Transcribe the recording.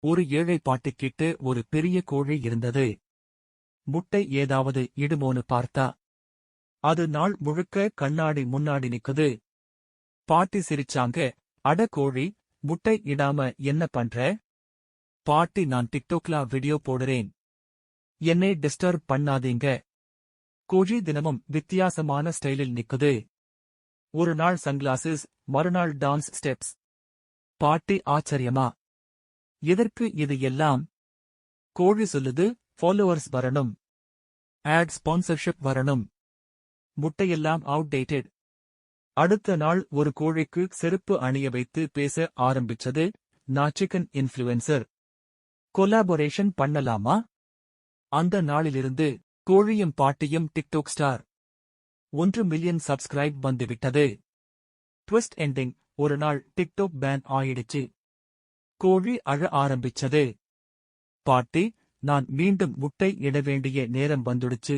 ஒரு ஏழை பாட்டிக்கிட்ட ஒரு பெரிய கோழி இருந்தது. முட்டை ஏதாவது இடுமோன்னு பார்த்தா. அது நாள் முழுக்க கண்ணாடி முன்னாடி நிக்குது. பாட்டி சிரிச்சாங்க. அட கோழி, முட்டை இடாம என்ன பண்ற? பாட்டி, நான் டிக்டோக்ல வீடியோ போடுறேன். என்னை டிஸ்டர்ப் பண்ணாதீங்க. கோழி தினமும் வித்தியாசமான ஸ்டைலில் நிக்குது. ஒரு நாள் சன்கிளாஸஸ், மறுநாள் டான்ஸ் ஸ்டெப்ஸ். பாட்டி ஆச்சரியமா, எதற்கு இது எல்லாம்? கோழி சொல்லுது, ஃபாலோவர்ஸ் வரணும், ஆட் ஸ்பான்சர்ஷிப் வரணும். முட்டையெல்லாம் அவுட்டேட்டட். அடுத்த நாள் ஒரு கோழிக்கு செருப்பு அணிய வைத்து பேச ஆரம்பிச்சது. நான் சிக்கன் இன்ஃப்ளூயன்சர். கொலாபரேஷன் பண்ணலாமா? அந்த நாளிலிருந்து கோழியும் பாட்டியும் டிக்டாக் ஸ்டார். 1 மில்லியன் சப்ஸ்கிரைப் வந்துவிட்டது. Twist ending. ஒரு நாள் டிக்டாக் பேன் ஆயிடுச்சு. கோழி அழ ஆரம்பிச்சது. பாட்டி, நான் மீண்டும் முட்டை இட வேண்டிய நேரம் வந்துடுச்சு